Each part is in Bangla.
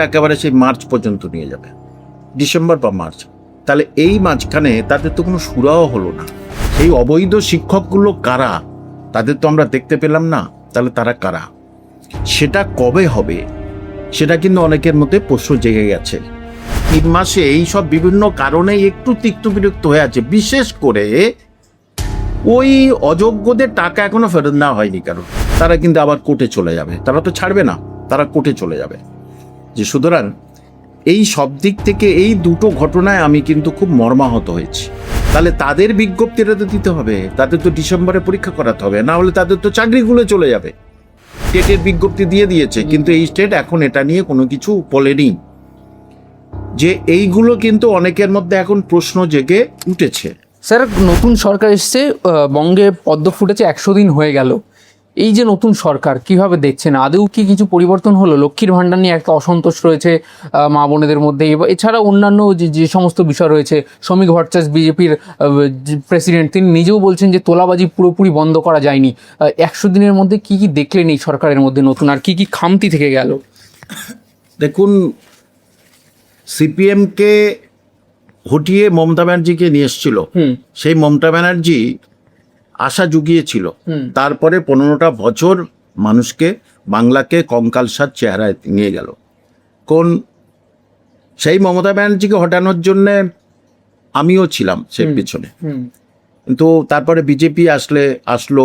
একেবারে সেই মার্চ পর্যন্ত নিয়ে যাবে, ডিসেম্বর বা মার্চ। তাহলে এই মাঝখানে তাদের তো কোনো সুরাও হলো না। এই অবৈধ শিক্ষকগুলো কারা, তাদের তো আমরা দেখতে পেলাম না। তাহলে তারা কারা, সেটা কবে হবে, সেটা কিন্তু অনেকের মধ্যে প্রশ্ন জেগে গেছে। 3 মাসে এই সব বিভিন্ন কারণে একটু তিক্ত বিরক্ত হয়ে আছে। বিশেষ করে ওই অযোগ্যদের টাকা এখনো ফেরত নেওয়া হয়নি, কারণ তারা কিন্তু আবার কোর্টে চলে যাবে, তারা তো ছাড়বে না, তারা কোর্টে চলে যাবে। যে সুতরাং এই সব দিক থেকে এই দুটো ঘটনায় আমি কিন্তু খুব মর্মাহত হয়েছি। তাহলে তাদের বিজ্ঞপ্তিটা তো দিতে হবে, তাদের তো ডিসেম্বরে পরীক্ষা করাতে হবে, না হলে তাদের তো চাকরিগুলো চলে যাবে। স্টেটের বিজ্ঞপ্তি দিয়ে দিয়েছে, কিন্তু এই স্টেট এখন এটা নিয়ে কোনো কিছু বলেনি। যে এইগুলো কিন্তু অনেকের মধ্যে এখন প্রশ্ন জেগে উঠেছে। স্যার, নতুন সরকার এসছে, বঙ্গে পদ্ম ফুটেছে, 100 দিন হয়ে গেল। এই যে নতুন সরকার কিভাবে দেখছেন, আদৌ কি কিছু পরিবর্তন হলো? লক্ষ্মীর ভাণ্ডার নিয়ে একটা অসন্তোষ রয়েছে মা বোনেদের মধ্যে, এছাড়া অন্যান্য যে সমস্ত বিষয় রয়েছে। শ্রমিক ভট্টাচার্য, বিজেপির প্রেসিডেন্ট, তিনি নিজেও বলছেন যে তোলাবাজি পুরোপুরি বন্ধ করা যায়নি। 100 দিনের মধ্যে কি কি দেখলেন এই সরকারের মধ্যে নতুন, আর কি কি খামতি থেকে গেল? দেখুন, সিপিএমকে হটিয়ে মমতা ব্যানার্জিকে নিয়ে এসেছিল। সেই মমতা ব্যানার্জি আশা জুগিয়েছিল, তারপরে 15টা বছর মানুষকে, বাংলাকে কঙ্কালসার চেহারায় নিয়ে গেল। কোন সেই মমতা ব্যানার্জিকে হটানোর জন্যে আমিও ছিলাম সেই পিছনে। কিন্তু তারপরে বিজেপি আসলো,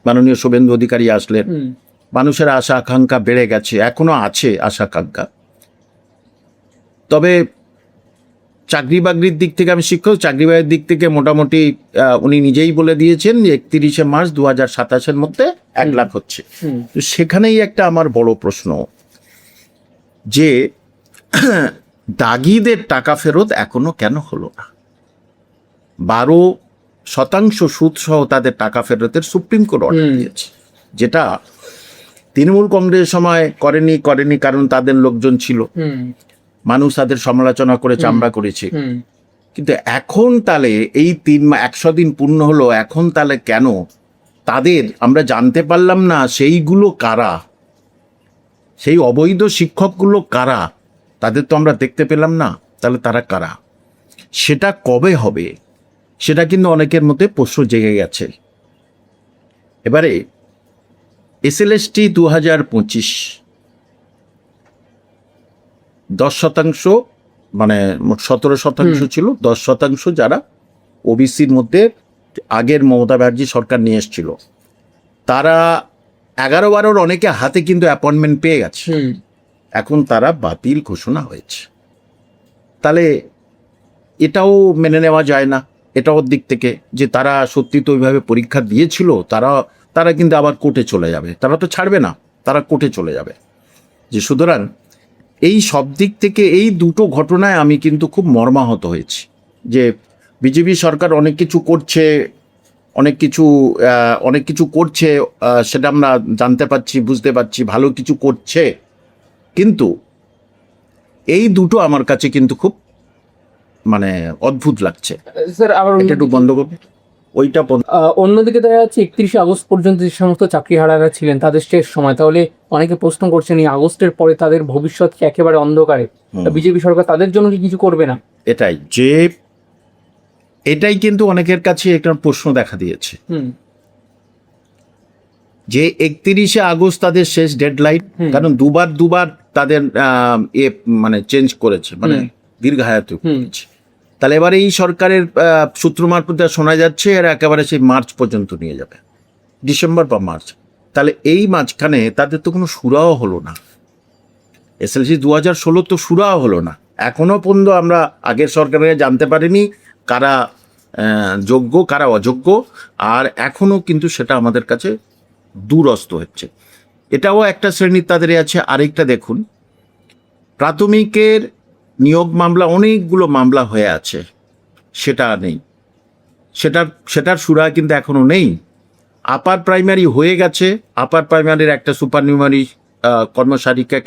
মাননীয় শুভেন্দু অধিকারী আসলেন, মানুষের আশা আকাঙ্ক্ষা বেড়ে গেছে, এখনো আছে আশা আকাঙ্ক্ষা। তবে চাকরি বাকরির দিক থেকে, আমি শিক্ষক, চাকরি বাকরির দিক থেকে মোটামুটি উনি নিজেই বলে দিয়েছেন যে 31শে মার্চ 2027-এর মধ্যে 1 লাখ হচ্ছে। তো সেখানেই একটা আমার বড় প্রশ্ন, যে দাগিদের টাকা ফেরত এখনো কেন হলো না? 12% সুদ সহ তাদের টাকা ফেরতের সুপ্রিম কোর্ট অর্ডার দিয়েছে, যেটা তৃণমূল কংগ্রেসের সময় করেনি, কারণ তাদের লোকজন ছিল, মানুষ তাদের সমালোচনা করে চামড়া করেছে। কিন্তু এখন তাহলে এই 100 দিন পূর্ণ হলো, এখন তাহলে কেন তাদের আমরা জানতে পারলাম না? সেইগুলো কারা, সেই অবৈধ শিক্ষকগুলো কারা, তাদের তো আমরা দেখতে পেলাম না। তাহলে তারা কারা, সেটা কবে হবে, সেটা কিন্তু অনেকের মধ্যে প্রশ্ন জেগে গেছে। এবারে SLST 2025 10%, মানে 17% ছিল, 10% যারা ওবিসির মধ্যে আগের মমতা ব্যানার্জি সরকার নিয়ে এসেছিল, তারা 11-12 অনেকে হাতে কিন্তু অ্যাপয়েন্টমেন্ট পেয়ে গেছে, এখন তারা বাতিল ঘোষণা হয়েছে। তাহলে এটাও মেনে নেওয়া যায় না, এটাও দিক থেকে, যে তারা সত্যি তো ওইভাবে পরীক্ষা দিয়েছিল, তারা কিন্তু আবার কোর্টে চলে যাবে, তারা তো ছাড়বে না, তারা কোর্টে চলে যাবে। যে সুতরাং এই সব দিক থেকে এই দুটো ঘটনায় আমি কিন্তু খুব মর্মাহত হয়েছি। যে বিজেপি সরকার অনেক কিছু করছে, সেটা আমরা জানতে পারছি, বুঝতে পারছি, ভালো কিছু করছে, কিন্তু এই দুটো আমার কাছে কিন্তু খুব মানে অদ্ভুত লাগছে। স্যার, আবার এটা একটু বন্ধ করবে ওইটা। অন্যদিকে দেখা যাচ্ছে 31শে আগস্ট পর্যন্ত যে সমস্ত চাকরিহারারা ছিলেন তাদের শেষ সময়, তাহলে অনেকে প্রশ্ন করছেন এই আগস্টের পরে তাদের ভবিষ্যৎ কি একেবারে অন্ধকারে? বিজেপি সরকার তাদের জন্য কি কিছু করবে না? এটাই কিন্তু অনেকের কাছে একটা প্রশ্ন দেখা দিয়েছে, যে 31শে আগস্ট তাদের শেষ ডেডলাইন, কারণ দুবার তাদের মানে চেঞ্জ করেছে, মানে দীর্ঘায়িত করেছে। তাহলে এবারে এই সরকারের সূত্র মারফত শোনা যাচ্ছে এরা একেবারে সেই মার্চ পর্যন্ত নিয়ে যাবে, ডিসেম্বর বা মার্চ। তাহলে এই মাঝখানে তাদের তো কোনো সুরাও হলো না। SLC 2016 তো সুরাও হলো না, এখনো পর্যন্ত আমরা আগের সরকারের জানতে পারিনি কারা যোগ্য কারা অযোগ্য, আর এখনো কিন্তু সেটা আমাদের কাছে দূরস্থ হচ্ছে। এটাও একটা শ্রেণীর তাদের আছে। আরেকটা দেখুন, প্রাথমিকের নিয়োগ মামলা, অনেকগুলো মামলা হয়ে আছে, সেটা নেই, সেটার সুরা কিন্তু এখনো নেই। আপার প্রাইমারি হয়ে গেছে, আপার প্রাইমারির একটা সুপার নিউমারি কর্মসারিকা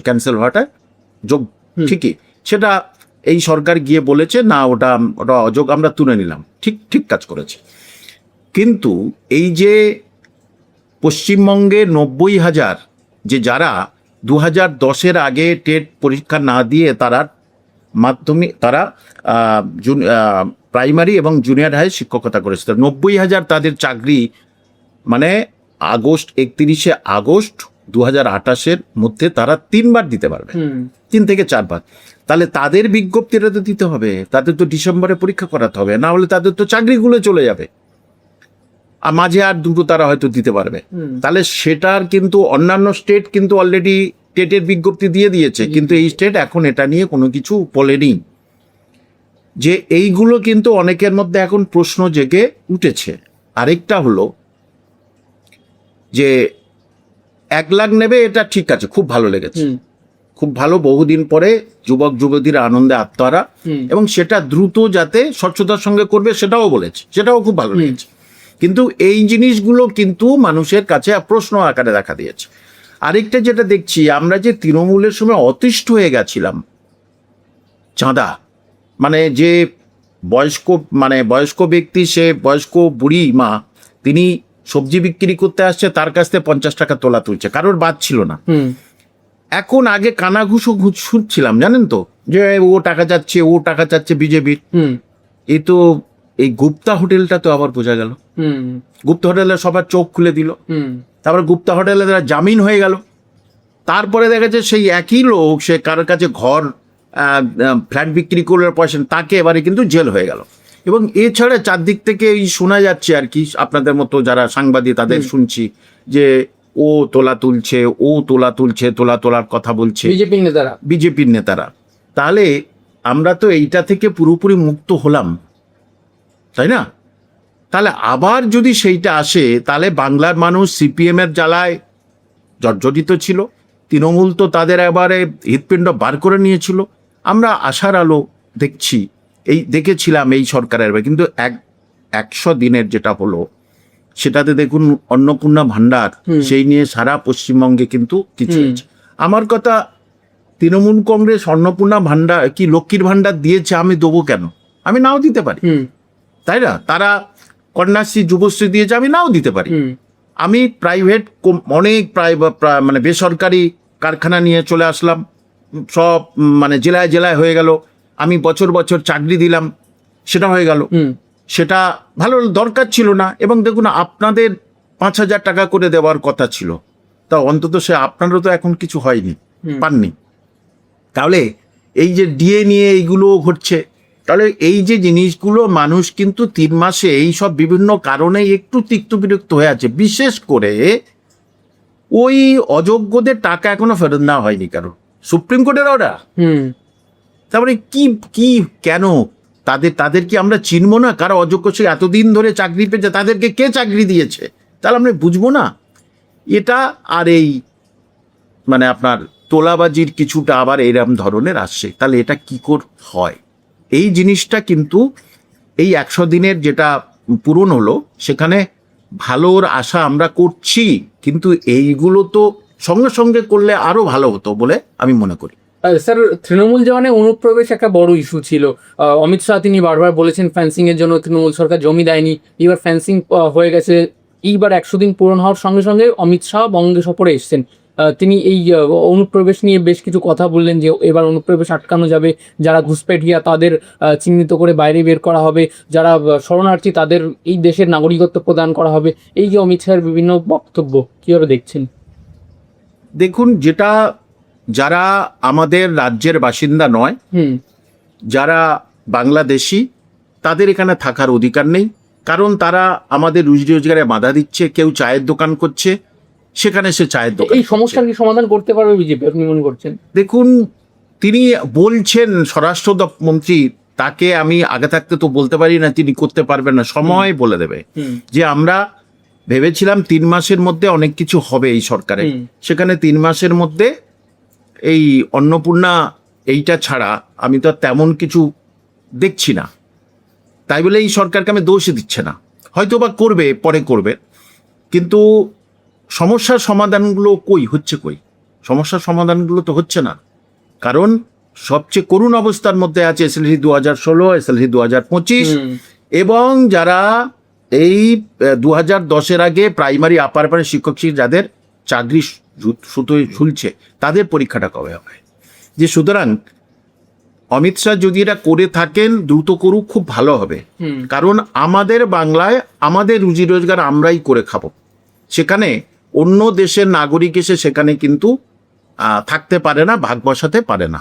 ক্যান্সেল হওয়াটা যোগ ঠিকই, সেটা এই সরকার গিয়ে বলেছে না ওটা অযোগ, আমরা তুলে নিলাম, ঠিক কাজ করেছে। কিন্তু এই যে পশ্চিমবঙ্গে 90,000 যে যারা 2010-এর আগে টেট পরীক্ষা না দিয়ে তারা প্রাইমারি এবং জুনিয়র হাই শিক্ষকতা করেছে। 90,000 তাদের চাকরি মানে 31শে আগস্ট 2028-এর মধ্যে তারা 3 বার দিতে পারবে, 3 থেকে 4 বার। তাহলে তাদের বিজ্ঞপ্তিটা তো দিতে হবে, তাদের তো ডিসেম্বরে পরীক্ষা করাতে হবে, না হলে তাদের তো চাকরিগুলো চলে যাবে, আর মাঝে আর দুটো তারা হয়তো দিতে পারবে। তাহলে সেটার কিন্তু অন্যান্য স্টেট কিন্তু অলরেডি টেটের বিজ্ঞপ্তি দিয়ে দিয়েছে, কিন্তু এই স্টেট এখন এটা নিয়ে কোনো কিছু বলেনি। যে এইগুলো কিন্তু অনেকের মধ্যে এখন প্রশ্ন জেগে উঠেছে। আরেকটা হলো যে 1 লাখ নেবে, এটা ঠিক আছে, খুব ভালো লেগেছে, খুব ভালো। বহুদিন পরে যুবক যুবতীরা আনন্দে আত্মহারা, এবং সেটা দ্রুত যাতে স্বচ্ছতার সঙ্গে করবে সেটাও বলেছে, সেটাও খুব ভালো লেগেছে। কিন্তু এই জিনিসগুলো কিন্তু মানুষের কাছে প্রশ্ন আকারে দেখা দিয়েছে। আরেকটা যেটা দেখছি, আমরা যে তৃণমূলের সময় অতিষ্ঠ হয়ে গেছিলাম চাঁদা, মানে যে বয়স্ক ব্যক্তি, সে বয়স্ক বুড়ি মা, তিনি সবজি বিক্রি করতে আসছে, তার কাছ থেকে 50 টাকা তোলা তুলছে, কারোর বাদ ছিল না। এখন আগে কানাঘুষো শুনছিলাম, জানেন তো, যে ও টাকা চাচ্ছে, ও টাকা চাচ্ছে বিজেপির। এই তো এই গুপ্তা হোটেলটা তো আবার বোঝা গেল, গুপ্তা হোটেলে সবার চোখ খুলে দিল। তারপরে গুপ্তা হোটেলে তারা জামিন হয়ে গেল। তারপরে দেখা যাচ্ছে সেই একই লোক, সে কারোর কাছে ঘর ফ্ল্যাট বিক্রি করলে পয়সা, তাকে এবারে কিন্তু জেল হয়ে গেল। এবং এছাড়া চারদিক থেকে এই শোনা যাচ্ছে আর কি, আপনাদের মতো যারা সাংবাদিক তাদের শুনছি যে ও তোলা তুলছে, তোলা তোলার কথা বলছে বিজেপির নেতারা। তাহলে আমরা তো এইটা থেকে পুরোপুরি মুক্ত হলাম, তাই না? তাহলে আবার যদি সেইটা আসে, তাহলে বাংলার মানুষ সিপিএমের জ্বালায় জর্জরিত ছিল, তৃণমূল তো তাদের এবারে হৃৎপিণ্ড বার করে নিয়েছিল। আমরা আশার আলো দেখেছিলাম এই সরকারের, কিন্তু 100 দিনের যেটা হলো, সেটাতে দেখুন অন্নপূর্ণা ভাণ্ডার, সেই নিয়ে সারা পশ্চিমবঙ্গে কিন্তু কিছু হয়েছে। আমার কথা, তৃণমূল কংগ্রেস অন্নপূর্ণা ভাণ্ডার কি লক্ষ্মীর ভাণ্ডার দিয়েছে, আমি দেবো কেন? আমি নাও দিতে পারি, তাই না? তারা কন্যাশ্রী যুবশ্রী দিয়েছে, আমি নাও দিতে পারি। আমি প্রাইভেট অনেক মানে বেসরকারি কারখানা নিয়ে চলে আসলাম, সব মানে জেলায় জেলায় হয়ে গেল। আমি বছর বছর চাকরি দিলাম, সেটা হয়ে গেল। সেটা ভালো দরকার ছিল না। এবং দেখুন, আপনাদের 5,000 টাকা করে দেওয়ার কথা ছিল, তা অন্তত সে আপনারও তো এখন কিছু হয়নি, পাননি। তাহলে এই যে ডিএ নিয়ে এইগুলো ঘটছে, তাহলে এই যে জিনিসগুলো মানুষ কিন্তু 3 মাসে এই সব বিভিন্ন কারণে একটু তিক্ত বিরক্ত হয়ে আছে। বিশেষ করে ওই অযোগ্যদের টাকা এখনো ফেরত নেওয়া হয়নি কারণ সুপ্রিম কোর্টের অর্ডার। তারপরে কি কেন তাদের কি আমরা চিনবো না? কারো অযোগ্য সে এতদিন ধরে চাকরি পেয়েছে, তাদেরকে কে চাকরি দিয়েছে? তাহলে আমরা বুঝবো না এটা? আর এই মানে আপনার তোলাবাজির কিছুটা আবার এরম ধরনের আসছে, তাহলে এটা কি করে হয়? এই জিনিসটা কিন্তু এই 100 দিনের যেটা পূরণ হলো, সেখানে ভালোর আশা আমরা করছি, কিন্তু এইগুলো তো সঙ্গে সঙ্গে করলে আরো ভালো হতো বলে আমি মনে করি। স্যার, তৃণমূল জওয়ানে অনুপ্রবেশ একটা বড় ইস্যু ছিল। অমিত শাহ তিনি বারবার বলেছেন ফেন্সিং এর জন্য তৃণমূল সরকার জমি দেয়নি। এবার ফেন্সিং হয়ে গেছে। এইবার 100 দিন পূরণ হওয়ার সঙ্গে সঙ্গে অমিত শাহ বঙ্গে সফরে এসেছেন। তিনি এই অনুপ্রবেশ নিয়ে বেশ কিছু কথা বললেন, যে এবার অনুপ্রবেশ আটকানো যাবে, যারা ঘুষপেঠিয়া তাদের চিহ্নিত করে বাইরে বের করা হবে, যারা শরণার্থী তাদের এই দেশের নাগরিকত্ব প্রদান করা হবে। এই যে অমিত শাহের বিভিন্ন বক্তব্য, কিভাবে দেখছেন? দেখুন, যারা আমাদের রাজ্যের বাসিন্দা নয়, যারা বাংলাদেশি, তাদের এখানে থাকার অধিকার নেই, কারণ তারা আমাদের রুজি রোজগারে বাধা দিচ্ছে। কেউ চায়ের দোকান করছে, সেখানে সে চায়ের দোকান। এই সমস্যার কি সমাধান করতে পারবে বিজেপি, আপনি মনে করছেন? দেখুন, তিনি বলছেন স্বরাষ্ট্র মন্ত্রী, তাকে আমি আগে থাকতে তো বলতে পারি না তিনি করতে পারবেন না, সময় বলে দেবে। যে আমরা ভেবেছিলাম 3 মাসের মধ্যে অনেক কিছু হবে এই সরকারে, সেখানে 3 মাসের মধ্যে এই অন্নপূর্ণা এইটা ছাড়া আমি তো তেমন কিছু দেখছি না। তাই বলে এই সরকারকে আমি দোষ দিচ্ছে না, হয়তো বা করবে, পরে করবে, কিন্তু সমস্যার সমাধানগুলো কই? সমস্যার সমাধানগুলো তো হচ্ছে না, কারণ সবচেয়ে করুণ অবস্থার মধ্যে আছে এসএলসি 2016, এসএলসি 2025, এবং যারা এই 2010-এর আগে প্রাইমারি আপার শিক্ষক যাদের চাকরি সুতোয় ঝুলছে, তাদের পরীক্ষাটা কবে হবে? যে সুতরাং অমিত শাহ যদি এটা করে থাকেন, দ্রুত করুক, খুব ভালো হবে। কারণ আমাদের বাংলায় আমাদের রুজি রোজগার আমরাই করে খাবো। সেখানে অন্য দেশের নাগরিক এসে সেখানে কিন্তু থাকতে পারে না, ভাগ বসাতে পারে না।